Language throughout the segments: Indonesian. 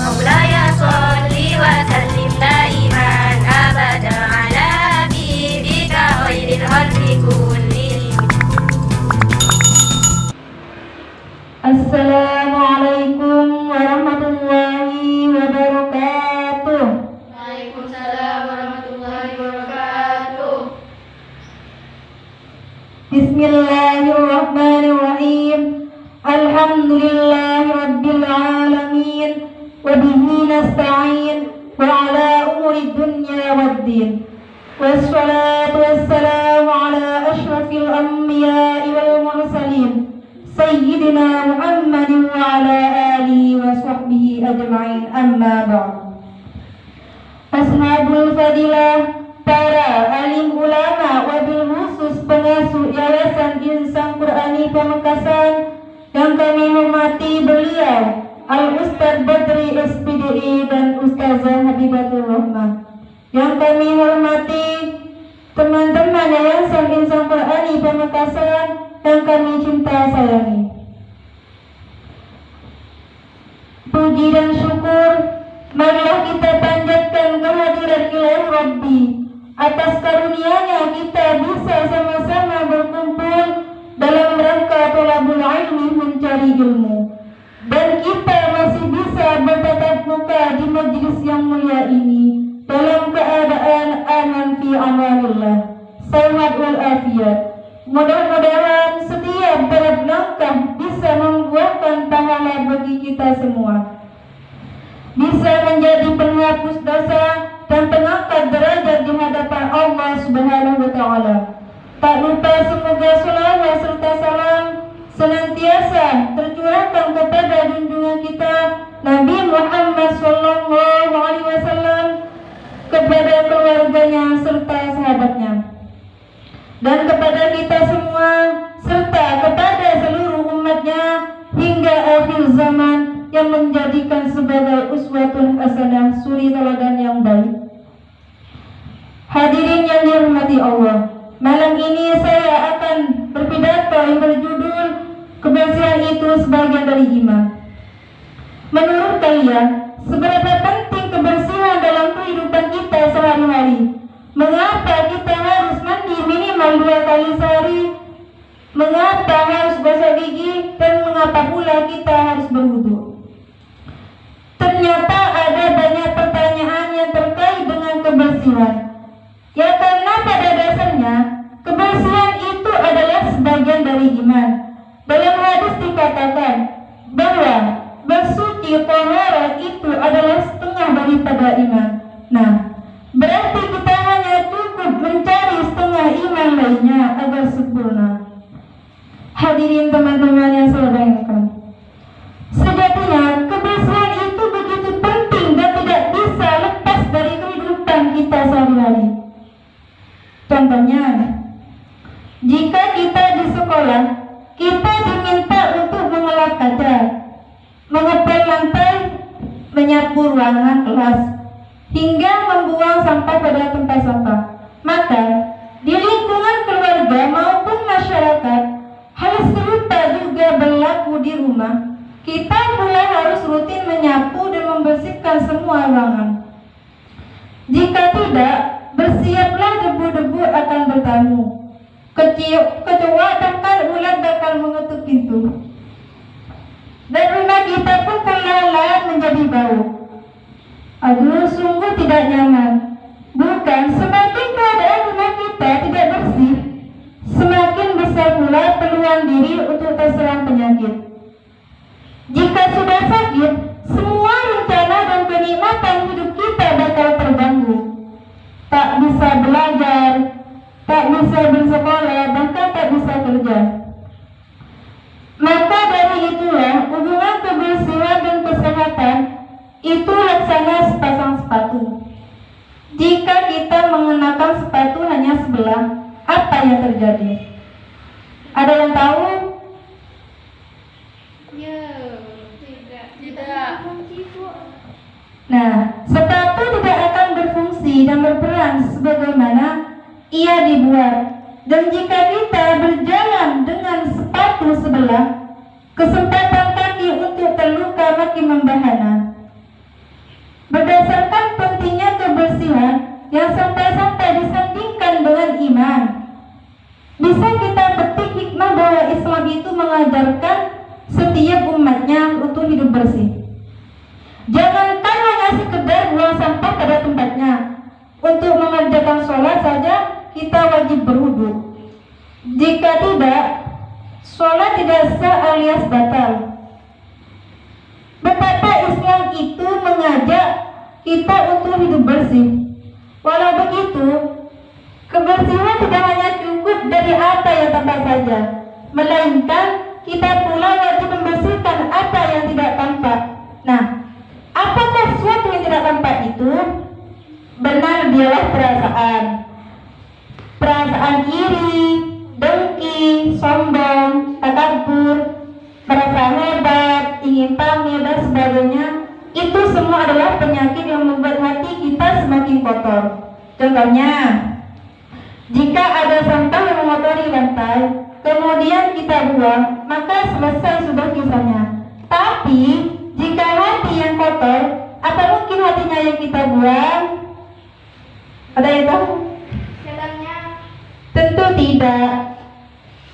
مولاي صل وسلم دائما أبدا على حبيبك خير الخلق كلهم. Assalamualaikum warahmatullahi wabarakatuh. Waalaikumsalam warahmatullahi wabarakatuh. Bismillahirrahmanirrahim. Alhamdulillahi rabbil alamin. Wa bihi nasta'in wa ala umuri dunya waddin. Wassalatu wassalamu ala ashrafil anbiya'i wal mursalin Sayyidina Muhammadin wa ala alihi wa sahbihi ajma'in, amma ba'd. Ashabul fadilah, para alim ulama, wabil khusus pengasuh Yayasan Insan Qur'ani Pamekasan yang kami hormati beliau Al-Ustadz Badri SPDI dan Ustazah Habibatul Rahmah. Yang kami hormati teman-teman Yayasan Insan Qur'ani Pamekasan yang kami cinta sayangi. Puji dan syukur marilah kita panjatkan kehadiran Ilahi Rabbi atas karunia-Nya kita bisa sama-sama berkumpul dalam rangka thalabul ilmi, mencari ilmu, dan kita masih bisa bertatap muka di majlis yang mulia ini dalam keadaan aman fi amanillah, sehat walafiat. Mudah-mudahan setiap berat langkah bisa membuahkan pahala bagi kita semua, bisa menjadi penghapus dosa dan pengangkat derajat di hadapan Allah Subhanahu wa Ta'ala. Tak lupa semoga selawat serta salam senantiasa tercurahkan kepada junjungan kita Nabi Muhammad Sallallahu Alaihi Wasallam, kepada keluarganya serta sahabatnya, dan kepada kita semua serta kepada seluruh umatnya hingga akhir zaman, yang menjadikan sebagai uswatun hasanah, suri teladan yang baik. Hadirin yang dirahmati Allah, malam ini saya akan berpidato yang berjudul kebersihan itu sebagian dari iman. Menurut kalian, seberapa penting kebersihan dalam kehidupan kita sehari-hari? Mengapa kita harus mandi minimal 2 kali sehari? Mengapa harus gosok gigi? Dan mengapa pula kita harus berwudu? Ternyata ada banyak pertanyaan yang terkait dengan kebersihan. Ya, karena pada dasarnya kebersihan itu adalah sebagian dari iman. Dalam hadis dikatakan bahwa bersuci taharah itu adalah setengah daripada iman. Nah, berarti kita hanya cukup mencari setengah iman lainnya agar sempurna. Hadirin teman-teman yang saya banggakan, sejatinya kebersihan itu begitu penting dan tidak bisa lepas dari kehidupan kita sehari-hari. Contohnya, jika kita di sekolah, kita diminta untuk mengelap kaca, mengepel lantai, menyapu ruangan kelas, hingga membuang sampah pada tempat sampah. Maka di lingkungan keluarga maupun masyarakat, hal serupa juga berlaku di rumah. Kita pula harus rutin menyapu dan membersihkan semua ruangan. Jika tidak, bersiaplah debu-debu akan bertamu. Kecoa bahkan ulat bakal mengetuk pintu, dan rumah kita pun perlahan-lahan menjadi bau. Aduh, sungguh tidak nyaman. Bukan, semakin keadaan rumah kita tidak bersih, semakin besar pula peluang diri untuk terserang penyakit. Jika sudah sakit, semua rencana dan kenikmatan hidup kita bakal terganggu. Tak bisa belajar, tak bisa bersekolah, bahkan tak bisa kerja. Maka dari itulah hubungan kebersihan dan kesehatan itu laksana sepasang sepatu. Jika kita mengenakan sepatu hanya sebelah, apa yang terjadi? Ada yang tahu? Ya, tidak. Nah, sepatu tidak akan berfungsi dan berperan sebagaimana ia dibuat. Dan jika kita berjalan dengan sepatu sebelah, kesempatan kaki untuk terluka makin membahana. Jangankan hanya sekedar buang sampah pada tempatnya. Untuk mengerjakan sholat saja kita wajib berwudu. Jika tidak, sholat tidak sah alias batal. Betapa Islam itu mengajak kita untuk hidup bersih. Walau begitu, kebersihan tidak hanya cukup dari apa yang tampak saja, melainkan kita pula wajib membersihkan apa yang tidak tampak. Nah, apakah sesuatu yang tidak tampak itu? Benar, dialah perasaan. Perasaan iri, dengki, sombong, takabur, merasa hebat, ingin pamer dan sebagainya. Itu semua adalah penyakit yang membuat hati kita semakin kotor. Contohnya, jika ada sampah yang mengotori lantai, kemudian kita buang, maka selesai sudah kisahnya. Tapi jika hati yang kotor, apa mungkin hatinya yang kita buang? Ada yang tahu? Setannya. Tentu tidak.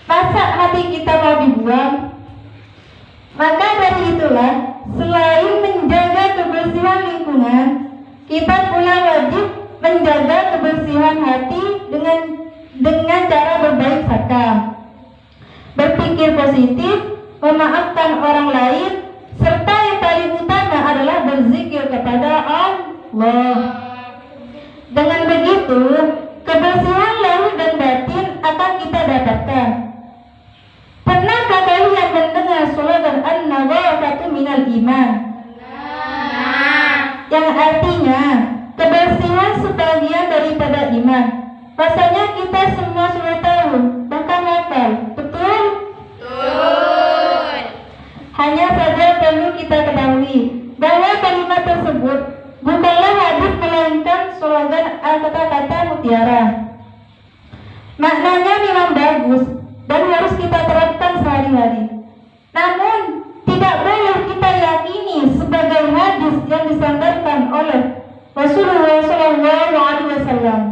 Masa hati kita mau dibuang? Maka dari itulah, selain menjaga kebersihan lingkungan, kita pula wajib menjaga kebersihan hati dengan cara berbaik sangka, berpikir positif, memaafkan orang lain, serta yang paling utama adalah berzikir kepada Allah. Dengan begitu, kebersihan lahir dan batin akan kita dapatkan. Pernahkah kalian mendengar slogan an-nadhafatu minal iman? Yang artinya kebersihan sebagian daripada iman. Rasanya kita semua sudah tahu, bahkan hafal. Betul? Betul. Hanya saja perlu kita ketahui bahwa kalimat tersebut bukanlah hadis melainkan slogan kata-kata mutiara. Maknanya memang bagus dan harus kita terapkan sehari-hari. Namun tidak boleh kita yakini sebagai hadis yang disandarkan oleh Rasulullah SAW.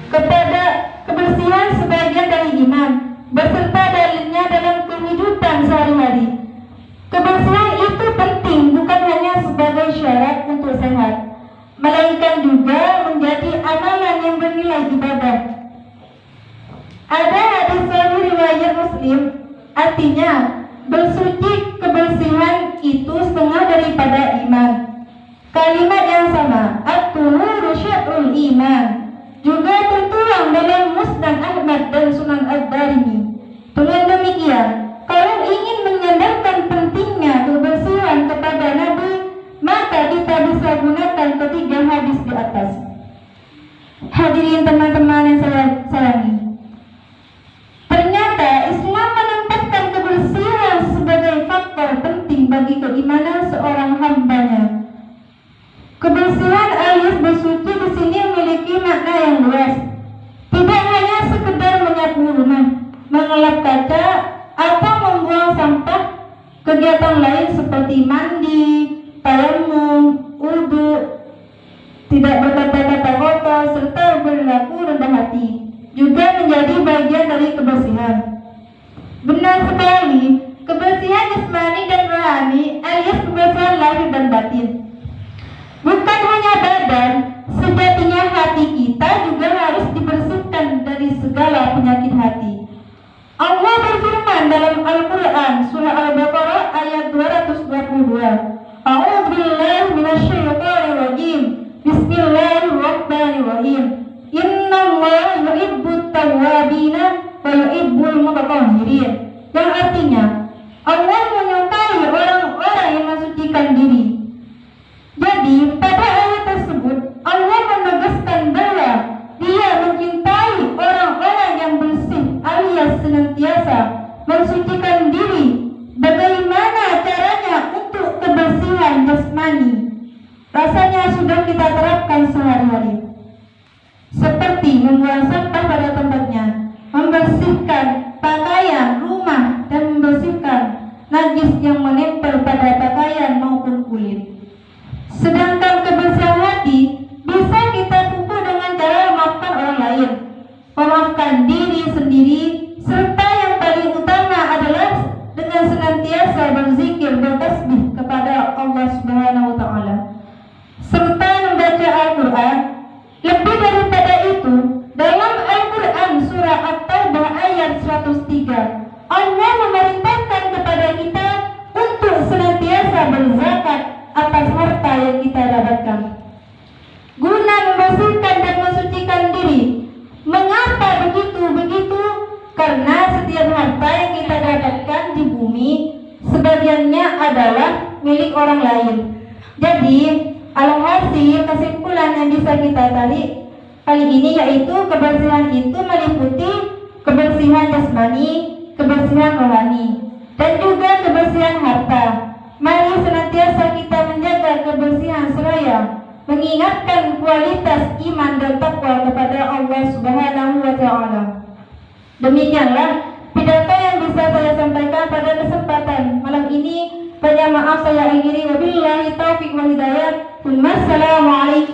Kepada kebersihan sebagian dari iman beserta dalilnya dalam kehidupan sehari-hari. Kebersihan itu penting bukan hanya sebagai syarat untuk sehat, melainkan juga menjadi amalan yang bernilai ibadah. Ada hadis sahih riwayat Muslim, artinya bersuci kebersihan itu setengah daripada iman. Kalimat yang sama, at-tuhuru syatrul iman, juga tertuang dalam Musnad Ahmad dan Sunan Ad-Darimi. Dengan demikian, kalau ingin menyandarkan pentingnya kebersihan kepada Nabi, maka kita bisa gunakan ketiga hadis di atas. Hadirin teman-teman yang saya sayangi, ternyata Islam menempatkan kebersihan sebagai faktor penting bagi keimanan seorang hambanya. Kebersihan alias bersuci di sini memiliki makna yang luas. Tidak hanya sekedar menyapu rumah, mengelap kaca, atau membuang sampah. Kegiatan lain seperti mandi, tayamum, wudu, tidak berkata-kata kotor, serta berlaku rendah hati juga menjadi bagian dari kebersihan. Benar sekali, kebersihan jasmani dan rohani alias kebersihan lahir dan batin. Bukan hanya badan, sejatinya hati kita juga harus dibersihkan dari segala penyakit hati. Allah berfirman dalam Al-Quran surah Al-Baqarah ayat 222. A'udzu billahi minasyaitonir rajim. Bismillahirrahmanirrahim. Innallaha yuhibbut tawwabina wa yuhibbul mutatahhirin. Yang artinya, Allah menyukai orang-orang yang mensucikan diri. Jadi, pada ayat tersebut Allah menegaskan bahwa Dia mencintai orang-orang yang bersih alias senantiasa mensucikan diri. Bagaimana caranya untuk kebersihan jasmani? Rasanya sudah kita terapkan sehari-hari, seperti membuang sampah pada tempatnya, membersihkan pakaian, rumah, dan membersihkan najis yang menempel pada pakaian maupun kulit. Sedangkan kebersihan hati bisa kita pupuk dengan cara memaafkan orang lain, memaafkan diri sendiri, serta yang paling utama adalah dengan senantiasa berzikir, bertasbih kepada Allah Subhanahu atas harta yang kita dapatkan. Guna membersihkan dan mensucikan diri. Mengapa begitu? Karena setiap harta yang kita dapatkan di bumi sebagiannya adalah milik orang lain. Jadi, alhasil kesimpulan yang bisa kita tarik kali ini yaitu kebersihan itu meliputi kebersihan jasmani, kebersihan rohani, dan juga kebersihan harta. Mari senantiasa kita menjaga kebersihan seraya mengingatkan kualitas iman dan takwa kepada Allah Subhanahu wa Ta'ala. Demikianlah pidato yang bisa saya sampaikan pada kesempatan malam ini. Banyak maaf saya akhiri, wabillahi taufiq wal hidayah. Wassalamualaikum